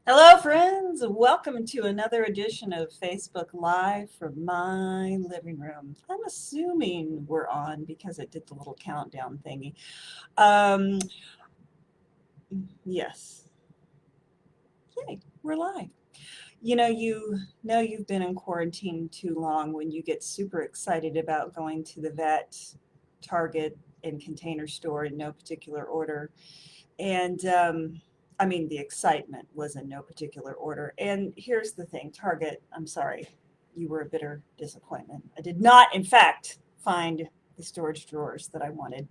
Hello, friends. Welcome to another edition of Facebook Live from my living room. I'm assuming we're on because it did the little countdown thingy. Um, yes. Yay, we're live. You know you've been in quarantine too long when you get super excited about going to the vet, Target, and Container Store in no particular order. And I mean, the excitement was in no particular order. And here's the thing, Target, I'm sorry, you were a bitter disappointment. I did not, in fact, find the storage drawers that I wanted,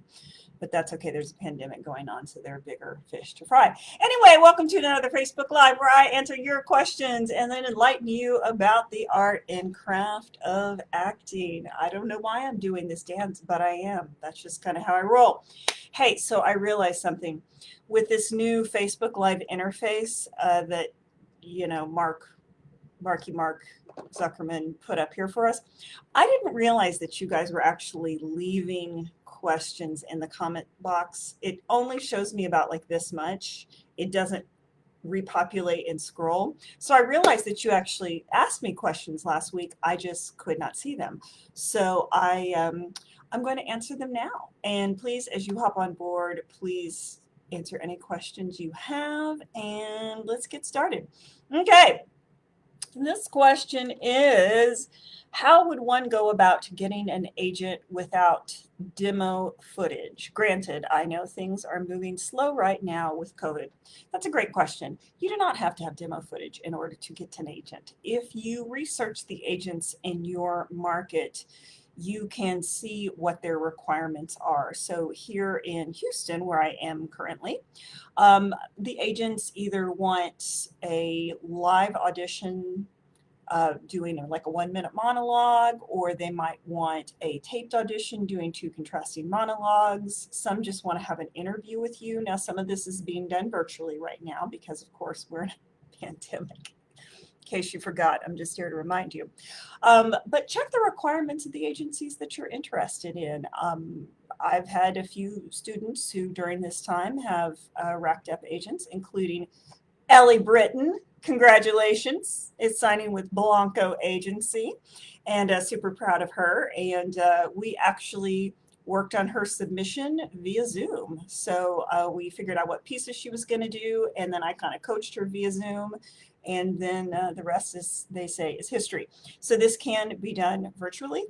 but that's okay. There's a pandemic going on, so there are bigger fish to fry. Anyway, welcome to another Facebook Live where I answer your questions and then enlighten you about the art and craft of acting. I don't know why I'm doing this dance, but I am. That's just kind of how I roll. Hey, so I realized something with this new Facebook Live interface that Mark Zuckerman put up here for us. I didn't realize that you guys were actually leaving questions in the comment box. It only shows me about like this much. It doesn't repopulate and scroll. So I realized that you actually asked me questions last week. I just could not see them. So I'm going to answer them now. And please, as you hop on board, please answer any questions you have. And let's get started. Okay. This question is, how would one go about getting an agent without demo footage? Granted, I know things are moving slow right now with COVID. That's a great question. You do not have to have demo footage in order to get an agent. If you research the agents in your market, you can see what their requirements are. So here in Houston, where I am currently, the agents either want a live audition doing like a 1 minute monologue, or they might want a taped audition doing two contrasting monologues. Some just want to have an interview with you. Now, some of this is being done virtually right now because, of course, we're in a pandemic. In case you forgot, I'm just here to remind you. But check the requirements of the agencies that you're interested in. I've had a few students who during this time have racked up agents, including Ellie Britton. Congratulations, is signing with Blanco Agency, and super proud of her. And we actually worked on her submission via Zoom. So we figured out what pieces she was going to do, and then I kind of coached her via Zoom, and then the rest is, they say, is history. So this can be done virtually,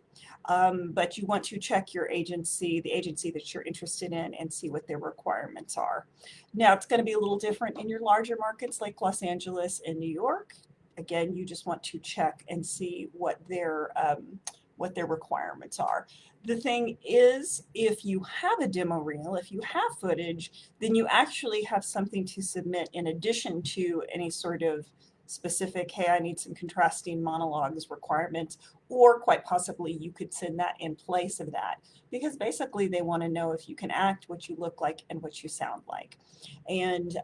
but you want to check your agency, the agency that you're interested in, and see what their requirements are. Now, it's going to be a little different in your larger markets like Los Angeles and New York. Again, you just want to check and see what their requirements are. The thing is, if you have a demo reel, if you have footage, then you actually have something to submit in addition to any sort of specific, hey, I need some contrasting monologues requirements, or quite possibly you could send that in place of that, because basically they want to know if you can act, what you look like, and what you sound like. And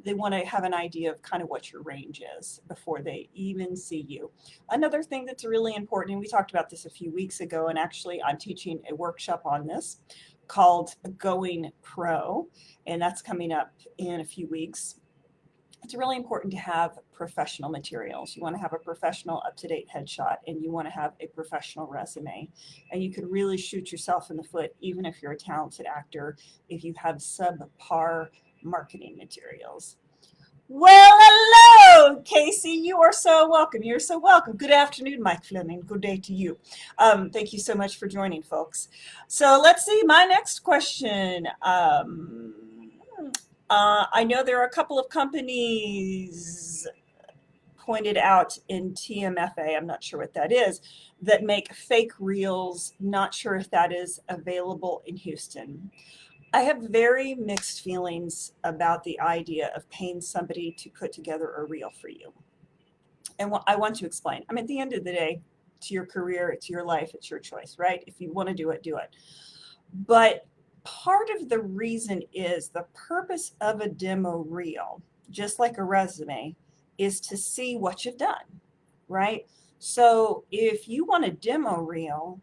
they want to have an idea of kind of what your range is before they even see you. Another thing that's really important, and we talked about this a few weeks ago, and actually I'm teaching a workshop on this called Going Pro, and that's coming up in a few weeks. It's really important to have professional materials. You want to have a professional up-to-date headshot, and you want to have a professional resume. And you could really shoot yourself in the foot, even if you're a talented actor, if you have subpar marketing materials. Well, hello, Casey. You are so welcome. You're so welcome. Good afternoon, Mike Fleming. Good day to you. Thank you so much for joining, folks. So let's see. My next question. I know there are a couple of companies pointed out in TMFA, I'm not sure what that is, that make fake reels. Not sure if that is available in Houston. I have very mixed feelings about the idea of paying somebody to put together a reel for you. And I want to explain. I mean, at the end of the day, it's your career, it's your life, it's your choice, right? If you want to do it, do it. But part of the reason is the purpose of a demo reel, just like a resume, is to see what you've done, right? So if you want a demo reel,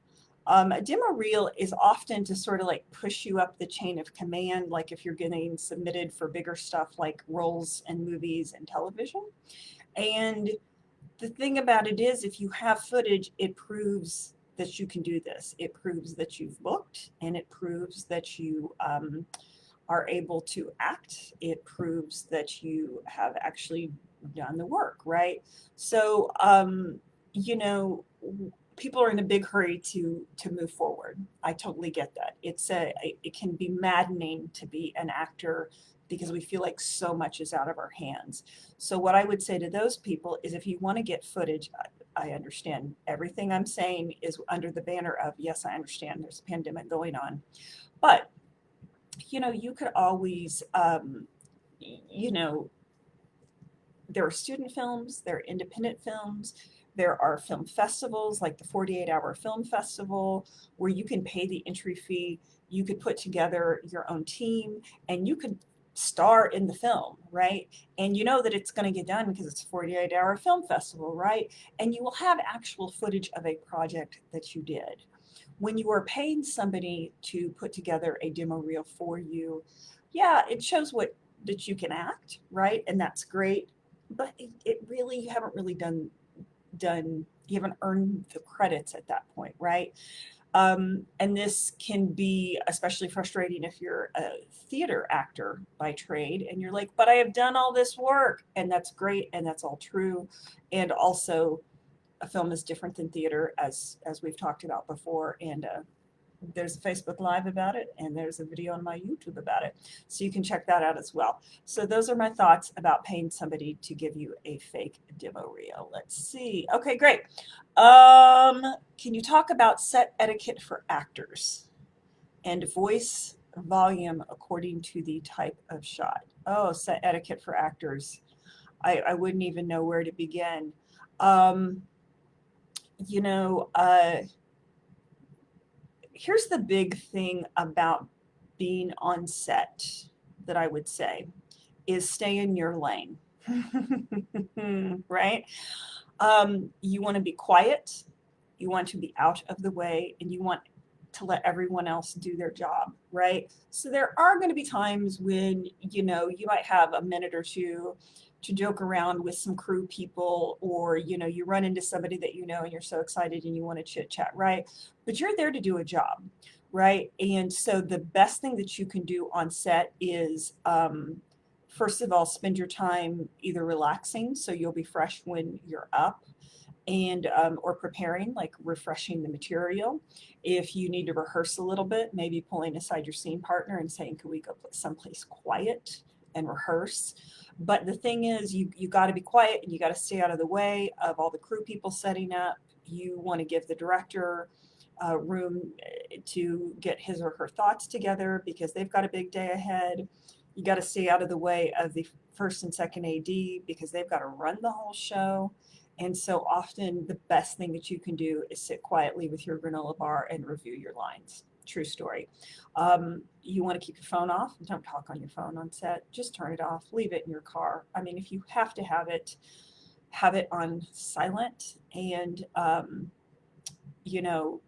A demo reel is often to sort of like push you up the chain of command, like if you're getting submitted for bigger stuff like roles in movies and television. And the thing about it is, if you have footage, it proves that you can do this. It proves that you've booked, and it proves that you are able to act. It proves that you have actually done the work, right? So, you know, people are in a big hurry to move forward. I totally get that. It can be maddening to be an actor because we feel like so much is out of our hands. So what I would say to those people is if you want to get footage, I understand everything I'm saying is under the banner of, yes, I understand there's a pandemic going on, but you know, you could always, you know, there are student films, there are independent films, there are film festivals like the 48-hour film festival where you can pay the entry fee. You could put together your own team and you could star in the film, right? And you know that it's going to get done because it's a 48-hour film festival, right? And you will have actual footage of a project that you did. When you are paying somebody to put together a demo reel for you, yeah, it shows what that you can act, right? And that's great. But it really, you haven't really you haven't earned the credits at that point, right? And this can be especially frustrating if you're a theater actor by trade and you're like, but I have done all this work, and that's great, and that's all true. And also, a film is different than theater, as we've talked about before, and there's a Facebook Live about it, and there's a video on my YouTube about it. So you can check that out as well. So those are my thoughts about paying somebody to give you a fake demo reel. Let's see. Okay, great. Can you talk about set etiquette for actors and voice volume according to the type of shot? Oh, set etiquette for actors. I wouldn't even know where to begin. Um, you know, here's the big thing about being on set that I would say is stay in your lane, right? You want to be quiet, you want to be out of the way, and you want to let everyone else do their job, right? So there are going to be times when, you know, you might have a minute or two to joke around with some crew people, or, you know, you run into somebody that you know and you're so excited and you want to chit chat, right? But you're there to do a job, right? And so the best thing that you can do on set is, first of all, spend your time either relaxing so you'll be fresh when you're up, and or preparing, like refreshing the material. If you need to rehearse a little bit, maybe pulling aside your scene partner and saying, can we go someplace quiet and rehearse? But the thing is, you got to be quiet and you got to stay out of the way of all the crew people setting up. You want to give the director room to get his or her thoughts together because they've got a big day ahead. You got to stay out of the way of the first and second AD because they've got to run the whole show. And so often the best thing that you can do is sit quietly with your granola bar and review your lines. True story. You want to keep your phone off. Don't talk on your phone on set. Just turn it off. Leave it in your car. I mean, if you have to have it on silent. And, you know,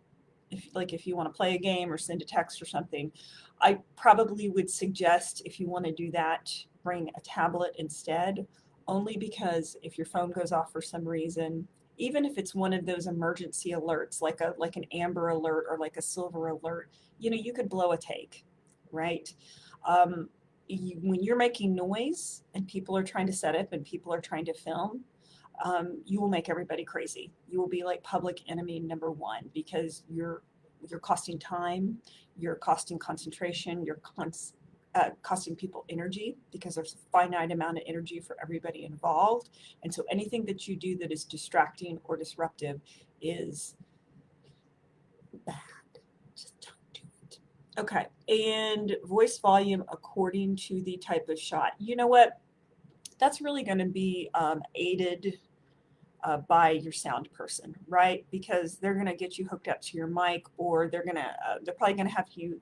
if you want to play a game or send a text or something, I probably would suggest if you want to do that, bring a tablet instead, only because if your phone goes off for some reason, even if it's one of those emergency alerts, like an amber alert or like a silver alert, you know, you could blow a take, right? Um, when you're making noise and people are trying to set up and people are trying to film, you will make everybody crazy. You will be like public enemy number one because you're costing time, you're costing concentration, costing people energy because there's a finite amount of energy for everybody involved. And so anything that you do that is distracting or disruptive is bad. Just don't do it. Okay. And voice volume according to the type of shot. You know what? That's really going to be aided by your sound person, right? Because they're going to get you hooked up to your mic, or they're probably going to have you,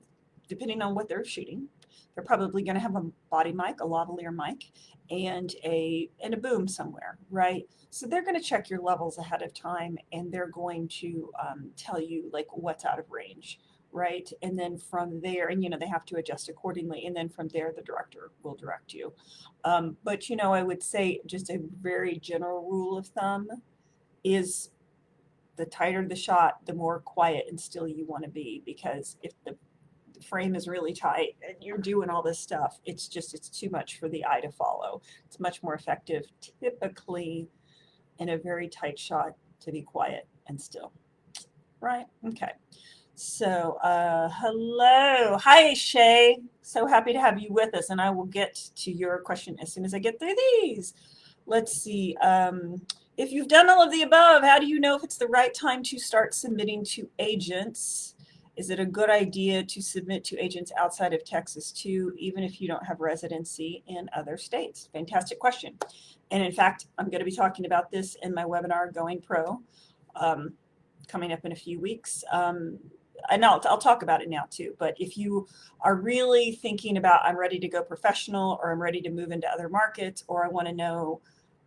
depending on what they're shooting, They're probably going to have a body mic, a lavalier mic, and a boom somewhere, right? So they're going to check your levels ahead of time, and they're going to tell you like what's out of range, right? And then from there, and they have to adjust accordingly. And then from there, the director will direct you. But I would say just a very general rule of thumb is the tighter the shot, the more quiet and still you want to be, because if the frame is really tight and you're doing all this stuff, it's too much for the eye to follow. It's much more effective typically in a very tight shot to be quiet and still. Right? Okay. So, hello. Hi, Shay. So happy to have you with us, and I will get to your question as soon as I get through these. Let's see. If you've done all of the above, how do you know if it's the right time to start submitting to agents? Is it a good idea to submit to agents outside of Texas too, even if you don't have residency in other states? Fantastic question. And in fact, I'm going to be talking about this in my webinar, Going Pro, coming up in a few weeks. And I'll talk about it now too. But if you are really thinking about, I'm ready to go professional, or I'm ready to move into other markets, or I want to know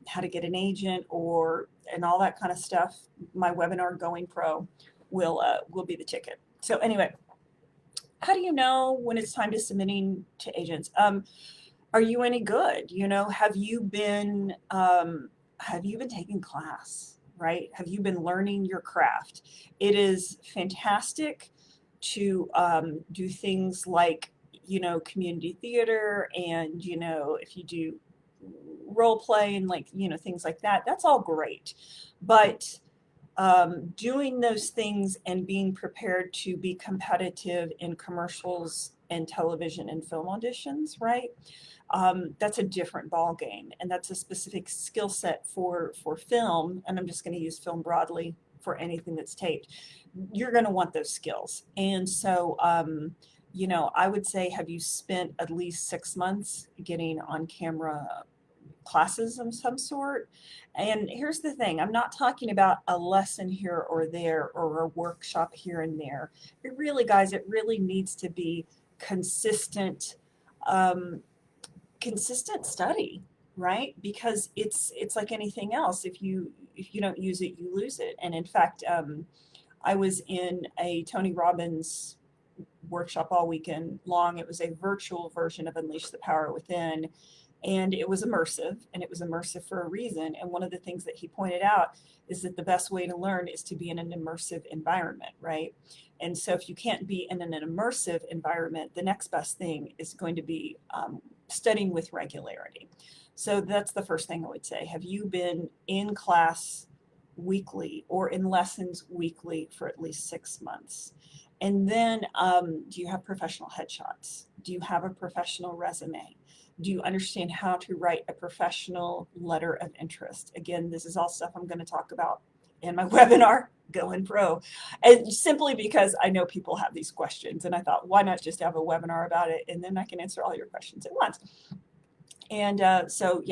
how to get an agent and all that kind of stuff, my webinar Going Pro will be the ticket. So anyway, how do you know when it's time to submitting to agents? Are you any good? Have you been taking class, right? Have you been learning your craft? It is fantastic to do things like community theater, and if you do role play and things like that, that's all great. But doing those things and being prepared to be competitive in commercials and television and film auditions, right? That's a different ball game, and that's a specific skill set for film. And I'm just going to use film broadly for anything that's taped. You're going to want those skills. And so, I would say, have you spent at least 6 months getting on camera classes of some sort? And here's the thing, I'm not talking about a lesson here or there or a workshop here and there. It really, guys, it really needs to be consistent study, right? Because it's like anything else. If you don't use it, you lose it. And in fact, I was in a Tony Robbins workshop all weekend long. It was a virtual version of Unleash the Power Within. And it was immersive, and it was immersive for a reason. And one of the things that he pointed out is that the best way to learn is to be in an immersive environment, right? And so if you can't be in an immersive environment, the next best thing is going to be studying with regularity. So that's the first thing I would say. Have you been in class weekly or in lessons weekly for at least 6 months? And then do you have professional headshots? Do you have a professional resume? Do you understand how to write a professional letter of interest? Again, this is all stuff I'm going to talk about in my webinar, Going Pro. And simply because I know people have these questions, and I thought, why not just have a webinar about it, and then I can answer all your questions at once. And so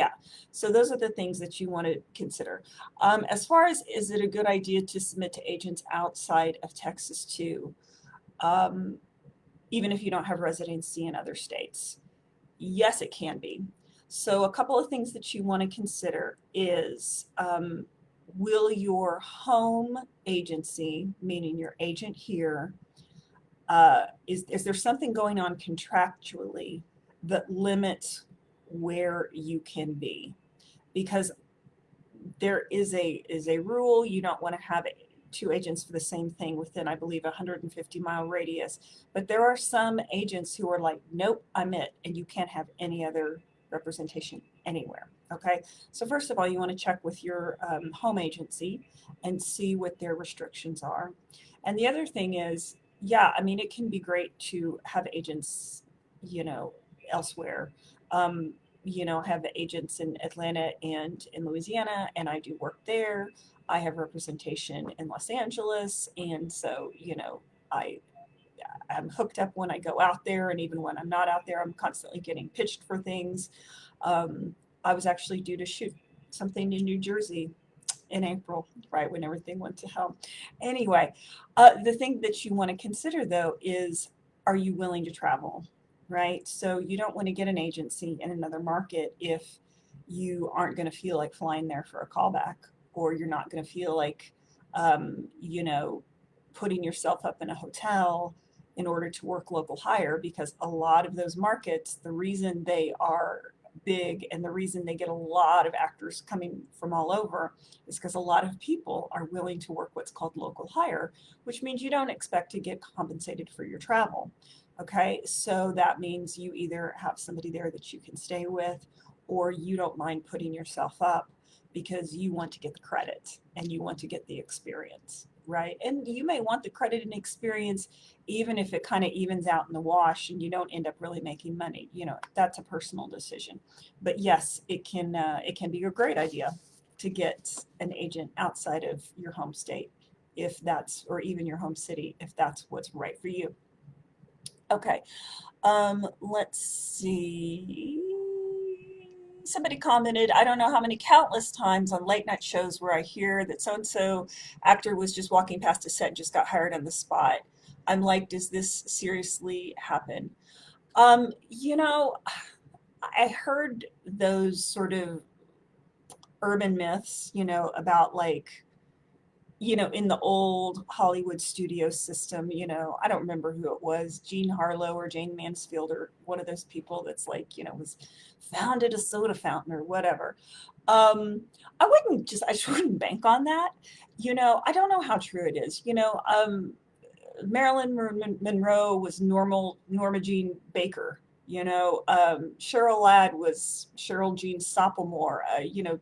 those are the things that you want to consider. As far as, is it a good idea to submit to agents outside of Texas too, even if you don't have residency in other states? Yes, it can be. So a couple of things that you want to consider is, will your home agency, meaning your agent here, is there something going on contractually that limits where you can be? Because there is a rule, you don't want to have 2 agents for the same thing within, I believe, 150-mile radius. But there are some agents who are like, nope, I'm it, and you can't have any other representation anywhere. Okay, so first of all, you want to check with your home agency and see what their restrictions are. And the other thing is, yeah, I mean, it can be great to have agents, elsewhere. I have agents in Atlanta and in Louisiana, and I do work there. I have representation in Los Angeles, and so I'm hooked up when I go out there, and even when I'm not out there, I'm constantly getting pitched for things. I was actually due to shoot something in New Jersey in April, right when everything went to hell. Anyway, the thing that you want to consider though is, are you willing to travel, right? So you don't want to get an agency in another market if you aren't going to feel like flying there for a callback, or you're not going to feel like, you know, putting yourself up in a hotel in order to work local hire, because a lot of those markets, the reason they are big and the reason they get a lot of actors coming from all over is because a lot of people are willing to work what's called local hire, which means you don't expect to get compensated for your travel. Okay, so that means you either have somebody there that you can stay with, or you don't mind putting yourself up because you want to get the credit and you want to get the experience, right? And you may want the credit and experience even if it kind of evens out in the wash and you don't end up really making money. You know, that's a personal decision. But yes, it can be a great idea to get an agent outside of your home state if that's, or even your home city if that's what's right for you. Okay, let's see. Somebody commented, I don't know how many countless times on late night shows where I hear that so and so actor was just walking past a set and just got hired on the spot. I'm like, does this seriously happen? You know, I heard those sort of urban myths, you know, about like, you know, in the old Hollywood studio system, you know, I don't remember who it was, Jean Harlow or Jane Mansfield or one of those people that's like, you know, was found at a soda fountain or whatever. Um, I just wouldn't bank on that. You know, I don't know how true it is. You know, Monroe was Norma Jean Baker. You know, Cheryl Ladd was Cheryl Jean Sophomore. You know,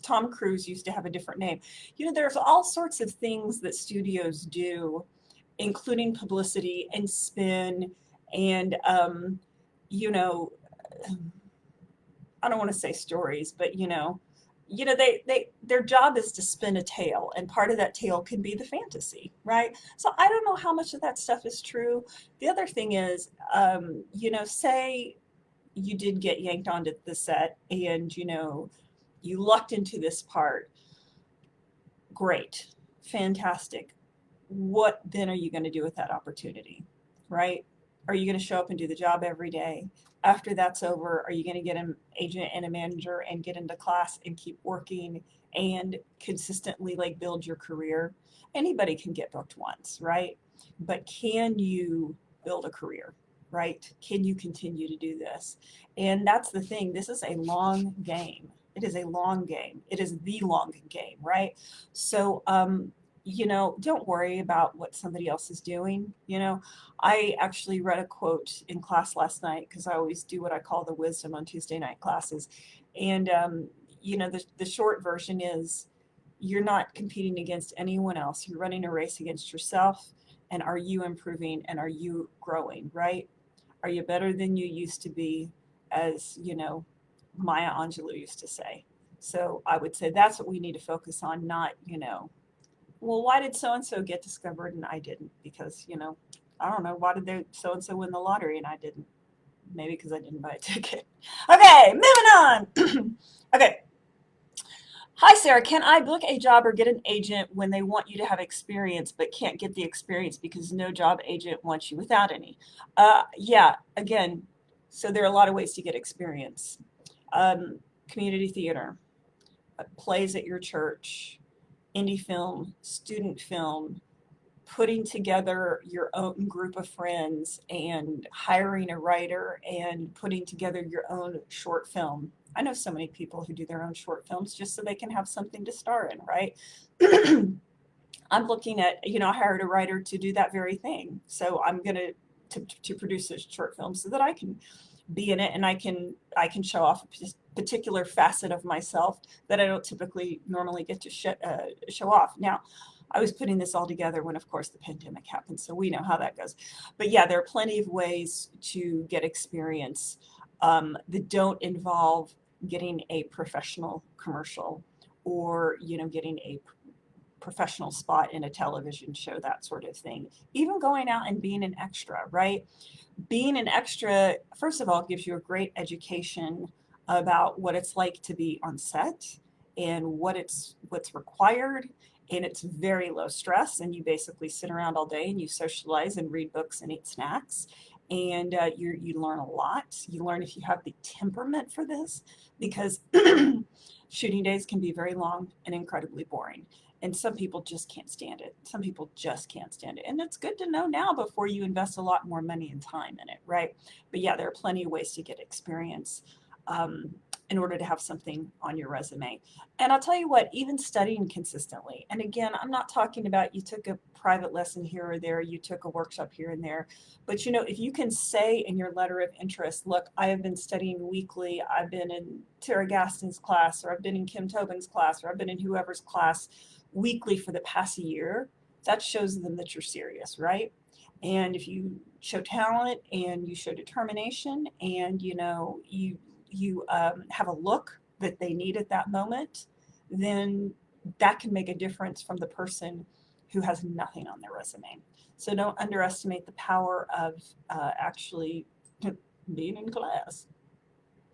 Tom Cruise used to have a different name. You know, there's all sorts of things that studios do, including publicity and spin, and you know, I don't want to say stories, but you know they their job is to spin a tale, and part of that tale can be the fantasy, right? So I don't know how much of that stuff is true. The other thing is, you know, say you did get yanked onto the set, and you know you lucked into this part. Great, fantastic. What then are you going to do with that opportunity, right? Are you going to show up and do the job every day? After that's over, are you going to get an agent and a manager and get into class and keep working and consistently like build your career? Anybody can get booked once, right? But can you build a career, right? Can you continue to do this? And that's the thing. This is a long game. It is a long game. It is the long game, right? So, you know, don't worry about what somebody else is doing. You know, I actually read a quote in class last night because I always do what I call the wisdom on Tuesday night classes. And, you know, the short version is you're not competing against anyone else. You're running a race against yourself. And are you improving and are you growing, right? Are you better than you used to be, as, you know, Maya Angelou used to say? So I would say that's what we need to focus on, not, you know, well, why did so and so get discovered and I didn't? Because, you know, I don't know, why did they so and so win the lottery and I didn't? Maybe because I didn't buy a ticket. Okay, moving on. Okay. Hi, Sarah. Can I book a job or get an agent when they want you to have experience but can't get the experience because no job agent wants you without any? Yeah, again, so there are a lot of ways to get experience. Community theater, plays at your church, indie film, student film, putting together your own group of friends and hiring a writer and putting together your own short film. I know so many people who do their own short films just so they can have something to star in, right? I'm looking at, you know, I hired a writer to do that very thing. So I'm going to produce a short film so that I can be in it and I can show off a particular facet of myself that I don't typically normally get to show off. Now, I was putting this all together when, of course, the pandemic happened, so we know how that goes. But yeah, there are plenty of ways to get experience that don't involve getting a professional commercial or, you know, getting a professional spot in a television show, that sort of thing. Even going out and being an extra, right? Being an extra, first of all, gives you a great education about what it's like to be on set and what's required, and it's very low stress, and you basically sit around all day and you socialize and read books and eat snacks, and you learn a lot. You learn if you have the temperament for this, because shooting days can be very long and incredibly boring. And some people just can't stand it. Some people just can't stand it. And it's good to know now before you invest a lot more money and time in it, right? But yeah, there are plenty of ways to get experience um, in order to have something on your resume. And I'll tell you what, even studying consistently, and again, I'm not talking about you took a private lesson here or there, you took a workshop here and there, but if you can say in your letter of interest, look, I have been studying weekly, I've been in Tara Gaston's class, or I've been in Kim Tobin's class, or I've been in whoever's class weekly for the past year, that shows them that you're serious, right? And if you show talent and you show determination, and you have a look that they need at that moment, then that can make a difference from the person who has nothing on their resume. So don't underestimate the power of actually being in class.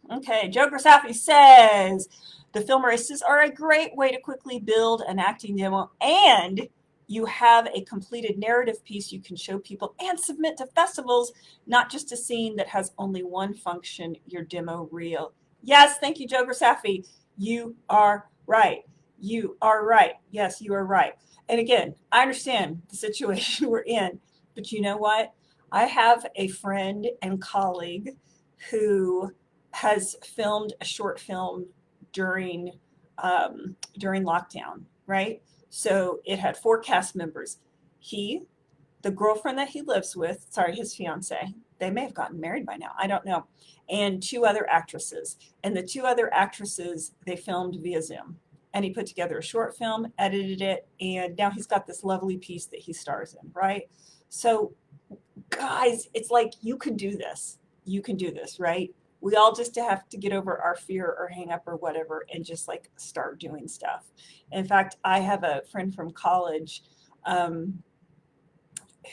Okay, Joe Grasaffi says the film races are a great way to quickly build an acting demo, and you have a completed narrative piece you can show people and submit to festivals, not just a scene that has only one function, your demo reel. Yes, thank you, Joe Grasaffi. You are right. You are right. Yes, you are right. And again, I understand the situation we're in, but you know what? I have a friend and colleague who has filmed a short film during during lockdown, right? So it had 4 cast members. He, the girlfriend that he lives with, sorry, his fiance, they may have gotten married by now, I don't know, and 2 other actresses. And the 2 other actresses, they filmed via Zoom. And he put together a short film, edited it, and now he's got this lovely piece that he stars in, right? So, guys, it's like you can do this. You can do this, right? We all just have to get over our fear or hang up or whatever and just like start doing stuff. In fact, I have a friend from college um,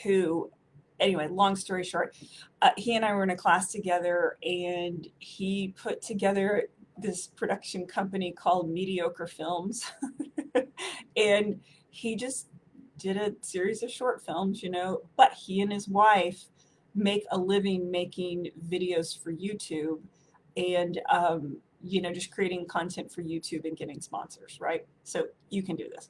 who, anyway, long story short, he and I were in a class together, and he put together this production company called Mediocre Films. And he just did a series of short films, but he and his wife make a living making videos for YouTube, and just creating content for YouTube and getting sponsors, right? So you can do this.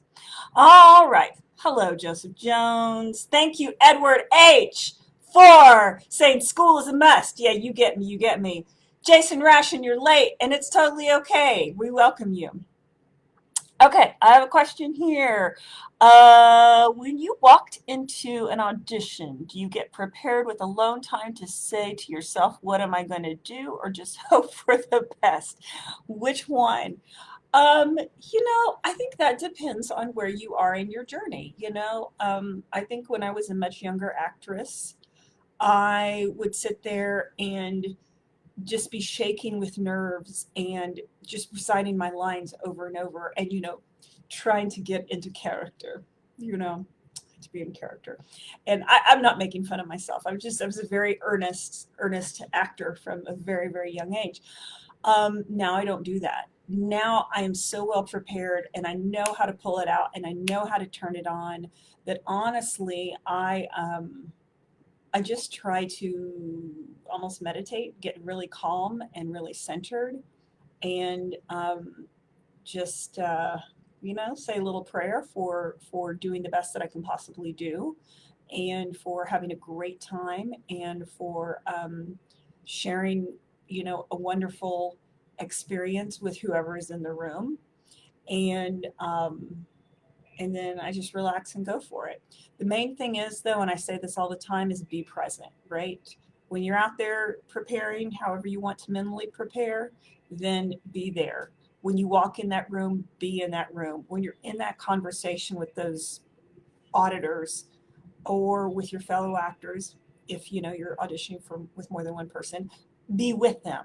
All right. Hello, Joseph Jones. Thank you, Edward H, for saying school is a must. Yeah, you get me. You get me. Jason Ration, you're late, and it's totally okay. We welcome you. Okay, I have a question here. When you walked into an audition, do you get prepared with alone time to say to yourself, what am I going to do, or just hope for the best? Which one? I think that depends on where you are in your journey. I think when I was a much younger actress, I would sit there and just be shaking with nerves and just reciting my lines over and over, and trying to get into character, to be in character. And I'm not making fun of myself. I was a very earnest actor from a very, very young age. Now I don't do that. Now I am so well prepared, and I know how to pull it out, and I know how to turn it on, that honestly I just try to almost meditate, get really calm and really centered, and just say a little prayer for doing the best that I can possibly do, and for having a great time, and for sharing a wonderful experience with whoever is in the room, and then I just relax and go for it. The main thing is, though, and I say this all the time, is be present, right? When you're out there preparing, however you want to mentally prepare, then be there. When you walk in that room, be in that room. When you're in that conversation with those auditors or with your fellow actors, if you're auditioning with more than one person, be with them.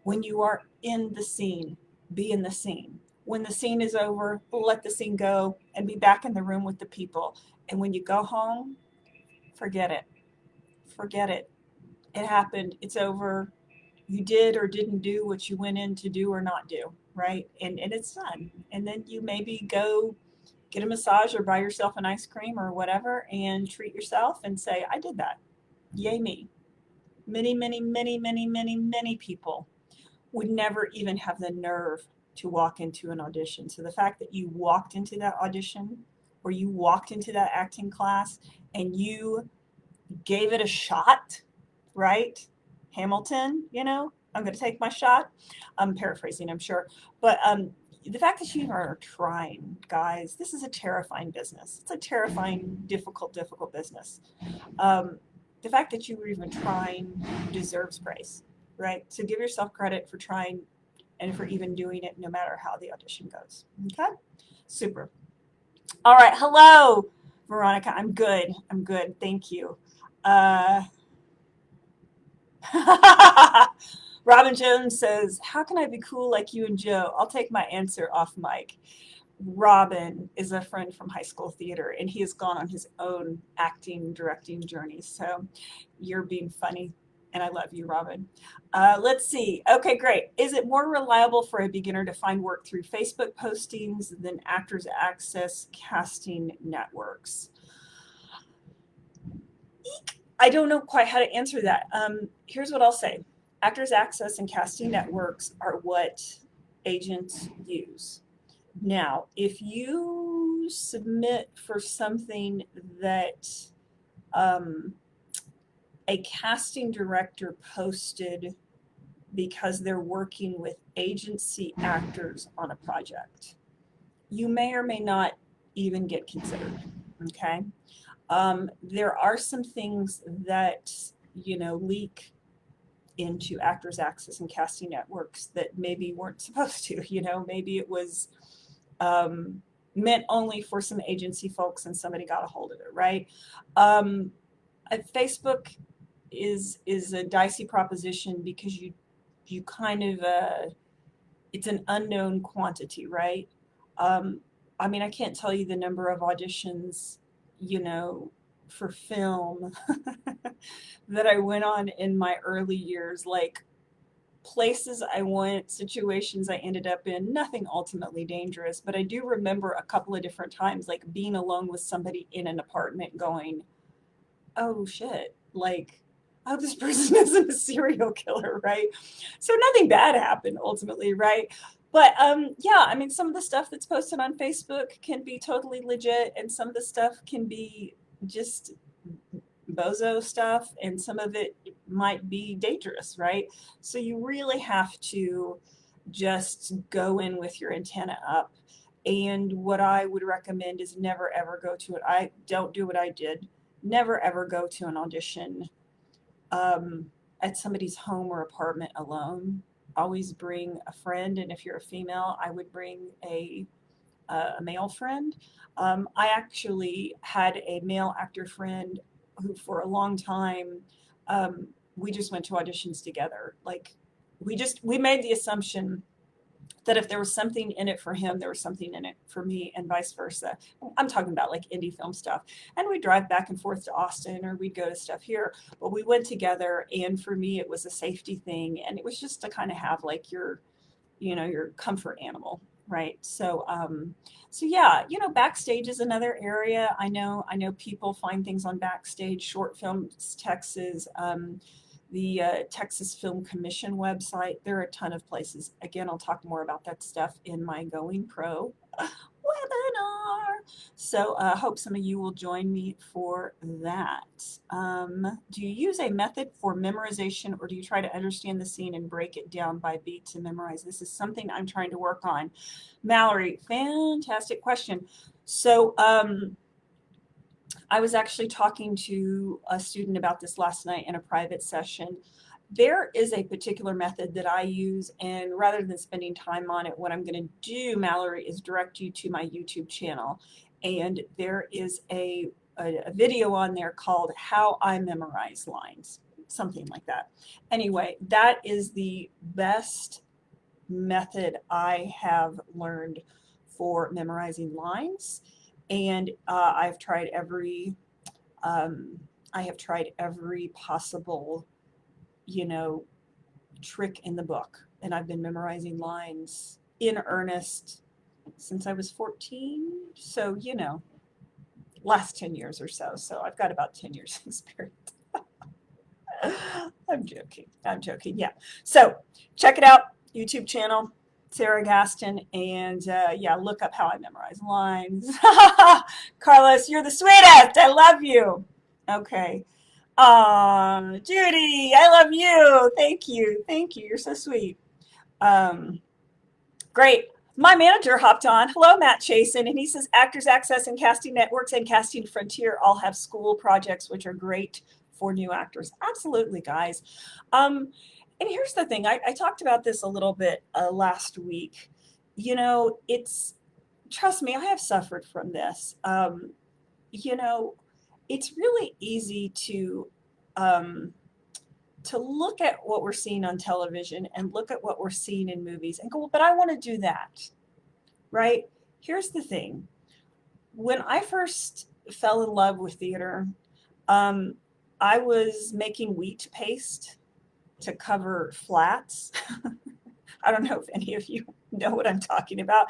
When you are in the scene, be in the scene. When the scene is over, let the scene go and be back in the room with the people. And when you go home, forget it. Forget it. It happened. It's over. You did or didn't do what you went in to do or not do, right? And it's done. And then you maybe go get a massage or buy yourself an ice cream or whatever and treat yourself and say, I did that. Yay me. Many, many, many, many, many, many people would never even have the nerve to walk into an audition. So the fact that you walked into that audition or you walked into that acting class and you gave it a shot, right? Hamilton, I'm going to take my shot. I'm paraphrasing, I'm sure. But the fact that you are trying, guys, this is a terrifying business. It's a terrifying, difficult, difficult business. The fact that you were even trying deserves praise, right? So give yourself credit for trying and for even doing it no matter how the audition goes. Okay? Super. All right. Hello, Veronica. I'm good. I'm good. Thank you. Uh, Robin Jones says, how can I be cool like you and Joe? I'll take my answer off mic. Robin is a friend from high school theater, and he has gone on his own acting, directing journey. So you're being funny, and I love you, Robin. Let's see. Okay, great. Is it more reliable for a beginner to find work through Facebook postings than Actors Access casting networks? I don't know quite how to answer that. Here's what I'll say. Actors Access and casting networks are what agents use. Now, if you submit for something that a casting director posted because they're working with agency actors on a project, you may or may not even get considered, okay? There are some things that, leak into Actors Access and casting networks that maybe weren't supposed to, maybe it was meant only for some agency folks and somebody got a hold of it, right? Facebook is a dicey proposition because you kind of it's an unknown quantity, right? I can't tell you the number of auditions, for film that I went on in my early years, like places I went, situations I ended up in, nothing ultimately dangerous, but I do remember a couple of different times, like being alone with somebody in an apartment going, oh shit, like, I hope this person isn't a serial killer, right? So nothing bad happened ultimately, right? But yeah, some of the stuff that's posted on Facebook can be totally legit, and some of the stuff can be just bozo stuff, and some of it might be dangerous, right? So you really have to just go in with your antenna up. And what I would recommend is never ever go to it. I don't do what I did. Never ever go to an audition at somebody's home or apartment alone. Always bring a friend, and if you're a female, I would bring a male friend. I actually had a male actor friend who, for a long time, we just went to auditions together. Like, we made the assumption that if there was something in it for him, there was something in it for me, and vice versa. I'm talking about like indie film stuff. And we'd drive back and forth to Austin, or we'd go to stuff here. But we went together, and for me, it was a safety thing. And it was just to kind of have like your comfort animal, right? So yeah, backstage is another area. I know people find things on Backstage, Short Films Texas, the Texas Film Commission website. There are a ton of places. Again, I'll talk more about that stuff in my Going Pro webinar. So I hope some of you will join me for that. Do you use a method for memorization, or do you try to understand the scene and break it down by beat to memorize? This is something I'm trying to work on. Mallory, fantastic question. So I was actually talking to a student about this last night in a private session. There is a particular method that I use, and rather than spending time on it, what I'm going to do, Mallory, is direct you to my YouTube channel. And there is a video on there called How I Memorize Lines, something like that. Anyway, that is the best method I have learned for memorizing lines. And I've tried every possible, trick in the book. And I've been memorizing lines in earnest since I was 14. So, last 10 years or so. So I've got about 10 years experience. I'm joking. I'm joking. Yeah. So check it out. YouTube channel, Sarah Gaston, and yeah, look up how I memorize lines. Carlos, you're the sweetest. I love you. Okay. Judy, I love you. Thank you. Thank you. You're so sweet. Um, Great. My manager hopped on. Hello, Matt Chasen. And he says Actors Access and Casting Networks and Casting Frontier all have school projects, which are great for new actors. Absolutely, guys. And here's the thing I talked about this a little bit last week. You know, trust me, I have suffered from this. You know, it's really easy um, to look at what we're seeing on television and look at what we're seeing in movies and go, well, but I want to do that, right? Here's the thing. When I first fell in love with theater, um, I was making wheat paste to cover flats. I don't know if any of you know what I'm talking about.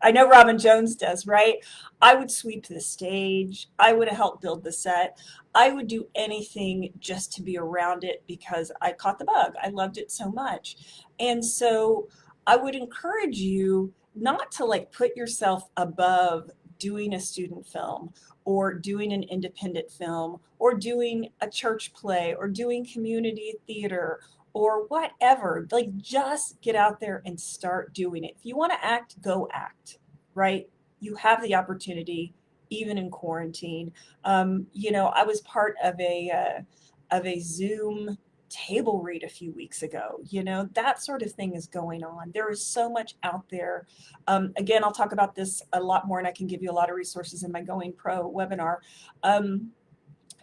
I know Robin Jones does, right? I would sweep the stage. I would help build the set. I would do anything just to be around it because I caught the bug. I loved it so much. And so I would encourage you not to like put yourself above doing a student film or doing an independent film or doing a church play or doing community theater or whatever. Like, just get out there and start doing it. If you want to act, go act, right? You have the opportunity, even in quarantine. You know, I was part of a Zoom table read a few weeks ago. You know, that sort of thing is going on. There is so much out there. Again, I'll talk about this a lot more, and I can give you a lot of resources in my Going Pro webinar.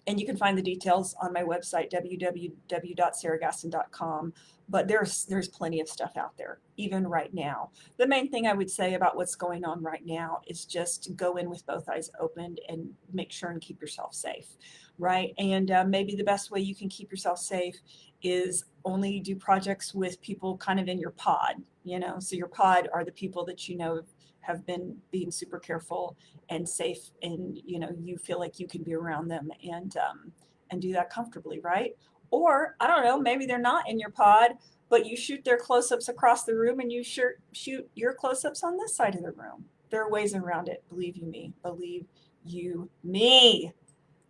And you can find the details on my website, www.sarahgaston.com. But there's plenty of stuff out there, even right now. The main thing I would say about what's going on right now is just go in with both eyes opened and make sure and keep yourself safe, right? And maybe the best way you can keep yourself safe is only do projects with people kind of in your pod, you know. So your pod are the people that you know have been being super careful and safe, and you know you feel like you can be around them and do that comfortably, right? Or I don't know, maybe they're not in your pod, but you shoot their close-ups across the room and you shoot your close-ups on this side of the room. There are ways around it, believe you me. Believe you me.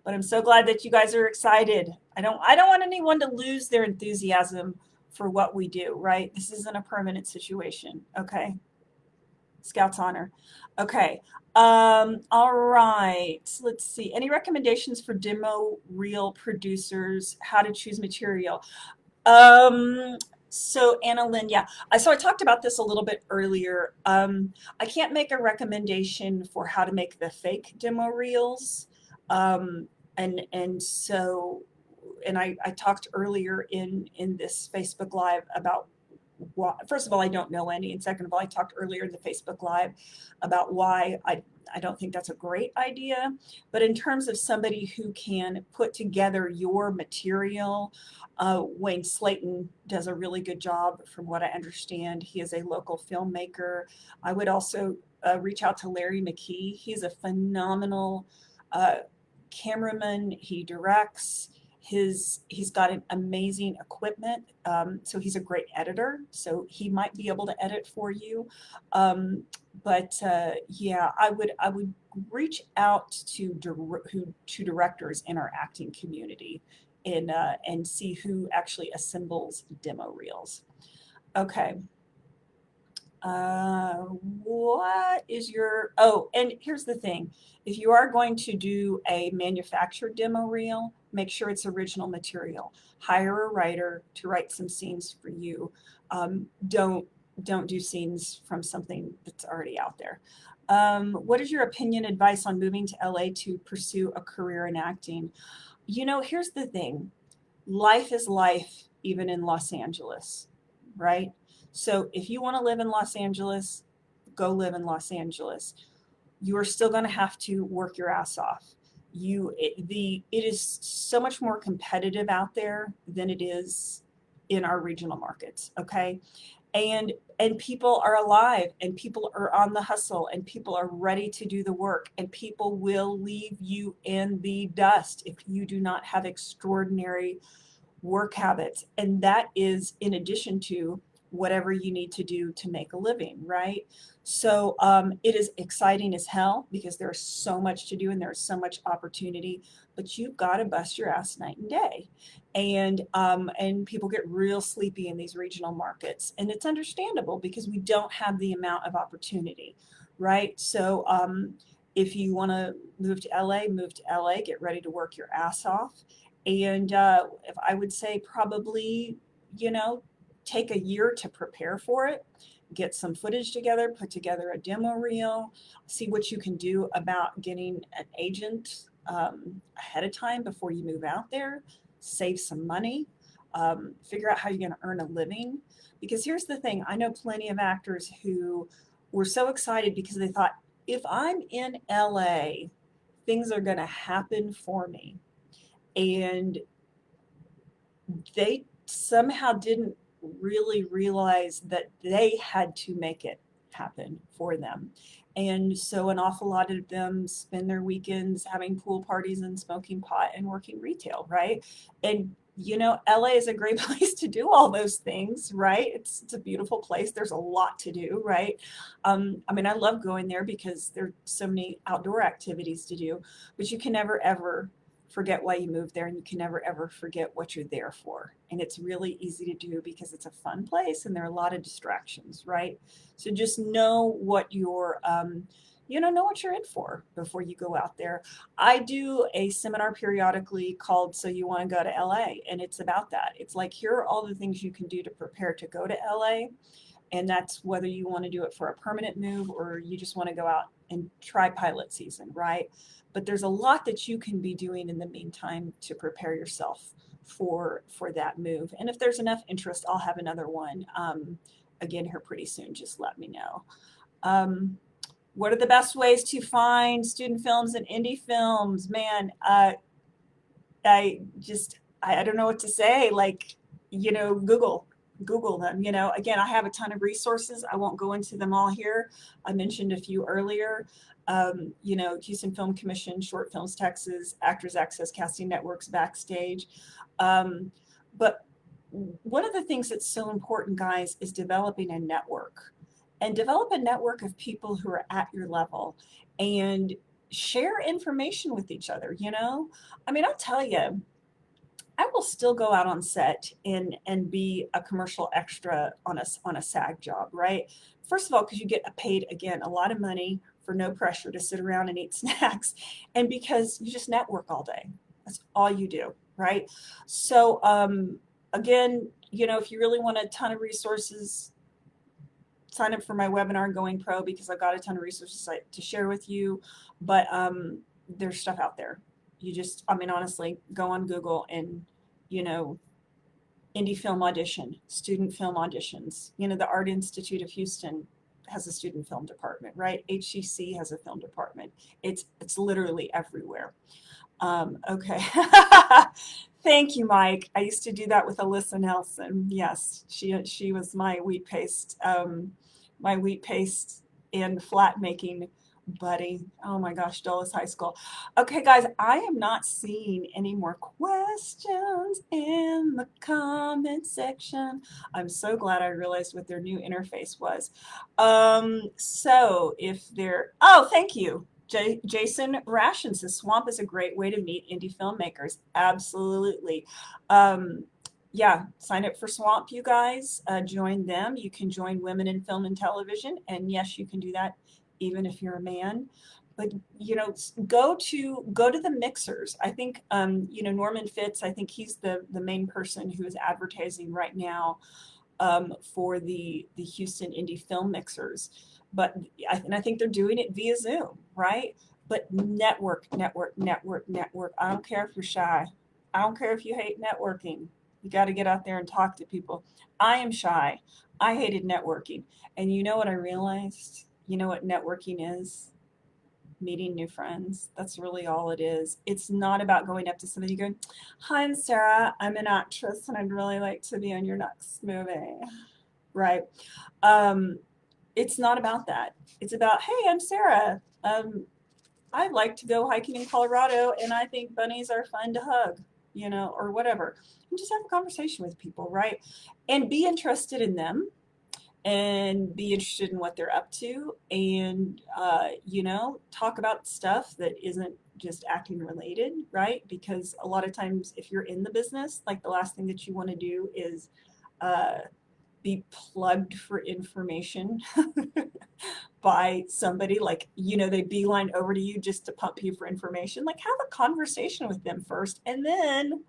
But I'm so glad that you guys are excited. I don't want anyone to lose their enthusiasm for what we do, right? This isn't a permanent situation, okay? Scout's honor. Okay. All right. Let's see. Any recommendations for demo reel producers? How to choose material? Um, so Anna Lynn, yeah. So I talked about this a little bit earlier. I can't make a recommendation for how to make the fake demo reels. And so, and I talked earlier in this Facebook Live about first of all, I don't know any. And second of all, I talked earlier in the Facebook Live about why I don't think that's a great idea. But in terms of somebody who can put together your material, Wayne Slayton does a really good job from what I understand. He is a local filmmaker. I would also reach out to Larry McKee. He's a phenomenal uh, cameraman. He directs. He's got an amazing equipment, so he's a great editor, so he might be able to edit for you. But yeah, I would reach out to directors in our acting community and see who actually assembles demo reels. Okay. What is your, oh, and here's the thing. If you are going to do a manufactured demo reel, make sure it's original material. Hire a writer to write some scenes for you. Don't do scenes from something that's already out there. What is your opinion, advice on moving to LA to pursue a career in acting? You know, here's the thing. Life is life, even in Los Angeles, right? So if you want to live in Los Angeles, go live in Los Angeles. You are still going to have to work your ass off. It is so much more competitive out there than it is in our regional markets, okay? And people are alive, and people are on the hustle, and people are ready to do the work, and people will leave you in the dust if you do not have extraordinary work habits. And that is in addition to whatever you need to do to make a living, right? So it is exciting as hell because there's so much to do and there's so much opportunity, but you've got to bust your ass night and day. And people get real sleepy in these regional markets, and it's understandable because we don't have the amount of opportunity, right? So if you want to move to LA, move to LA, get ready to work your ass off. And if I would say probably, you know, take a year to prepare for it, get some footage together, put together a demo reel, see what you can do about getting an agent ahead of time before you move out there, save some money, figure out how you're going to earn a living. Because here's the thing, I know plenty of actors who were so excited because they thought, if I'm in LA, things are going to happen for me. And they somehow didn't really realize that they had to make it happen for them. And so an awful lot of them spend their weekends having pool parties and smoking pot and working retail, right? And you know, LA is a great place to do all those things, right? It's a beautiful place. There's a lot to do, right? I mean, I love going there because there are so many outdoor activities to do, but you can never ever forget why you moved there, and you can never ever forget what you're there for. And it's really easy to do because it's a fun place and there are a lot of distractions, right? So just know what you're know what you're in for before you go out there. I do a seminar periodically called So You Want to Go to LA, and it's about that. It's like, here are all the things you can do to prepare to go to LA, and that's whether you want to do it for a permanent move or you just want to go out and try pilot season, right? But there's a lot that you can be doing in the meantime to prepare yourself for that move. And if there's enough interest, I'll have another one again here pretty soon. Just let me know. What are the best ways to find student films and indie films? Man, I don't know what to say. Like, Google them. Again, I have a ton of resources. I won't go into them all here. I mentioned a few earlier. Houston Film Commission, Short Films Texas, Actors Access, Casting Networks, Backstage. But one of the things that's so important, guys, is developing a network, and develop a network of people who are at your level and share information with each other. I mean, I'll tell you, I will still go out on set and be a commercial extra on a SAG job, right? First of all, because you get paid, again, a lot of money for no pressure to sit around and eat snacks, and because you just network all day. That's all you do, right? So again, if you really want a ton of resources, sign up for my webinar Going Pro, because I've got a ton of resources to share with you. But there's stuff out there. Honestly, go on Google and, indie film audition, student film auditions. The Art Institute of Houston has a student film department, right? HCC has a film department. It's literally everywhere. Okay. Thank you, Mike. I used to do that with Alyssa Nelson. Yes, she was my wheat paste and flat making buddy. Oh my gosh, Dulles High School. Okay, guys, I am not seeing any more questions in the comment section. I'm so glad I realized what their new interface was. Oh, thank you. Jason Ration says Swamp is a great way to meet indie filmmakers. Absolutely. Yeah, sign up for Swamp, you guys. Join them. You can join Women in Film and Television, and yes, you can do that even if you're a man. But go to the mixers. I think Norman Fitz. I think he's the main person who is advertising right now for the Houston Indie Film Mixers. But I think they're doing it via Zoom, right? But network. I don't care if you're shy. I don't care if you hate networking. You got to get out there and talk to people. I am shy. I hated networking. And you know what I realized? You know what networking is? Meeting new friends. That's really all it is. It's not about going up to somebody going, "Hi, I'm Sarah. I'm an actress and I'd really like to be in your next movie." Right? It's not about that. It's about, "Hey, I'm Sarah. I like to go hiking in Colorado and I think bunnies are fun to hug." you know, or whatever. And just have a conversation with people, right? And be interested in them and be interested in what they're up to, and you know, talk about stuff that isn't just acting related, right? Because a lot of times if you're in the business, like the last thing that you want to do is uh, be plugged for information by somebody, like, you know, they beeline over to you just to pump you for information. Like, have a conversation with them first, and then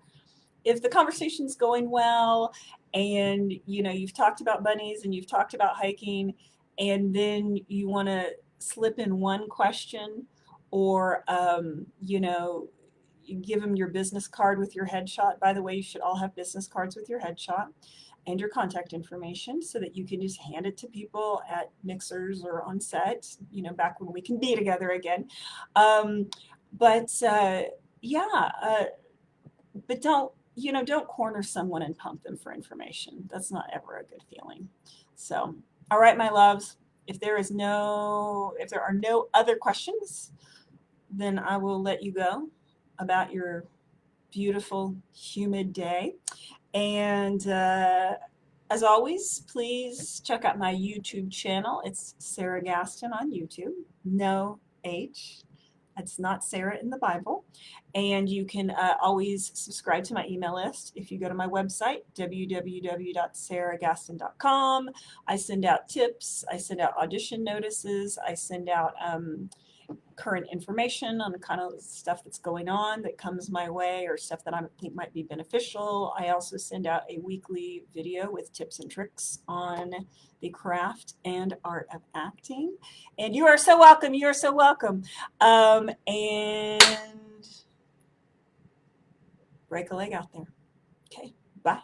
if the conversation's going well, and you know, you've talked about bunnies and you've talked about hiking, and then you want to slip in one question, or you know, you give them your business card with your headshot. By the way, you should all have business cards with your headshot and your contact information, so that you can just hand it to people at mixers or on set, you know, back when we can be together again. um, but yeah, but don't, you know, don't corner someone and pump them for information. That's not ever a good feeling. So, all right, my loves, if there are no other questions, then I will let you go about your beautiful humid day. And as always, please check out my YouTube channel. It's Sarah Gaston on YouTube. No H. It's not Sarah in the Bible. And you can always subscribe to my email list if you go to my website, www.sarahgaston.com. I send out tips, I send out audition notices, I send out current information on the kind of stuff that's going on that comes my way, or stuff that I think might be beneficial. I also send out a weekly video with tips and tricks on the craft and art of acting. And you are so welcome. You are so welcome. And break a leg out there. Okay, bye.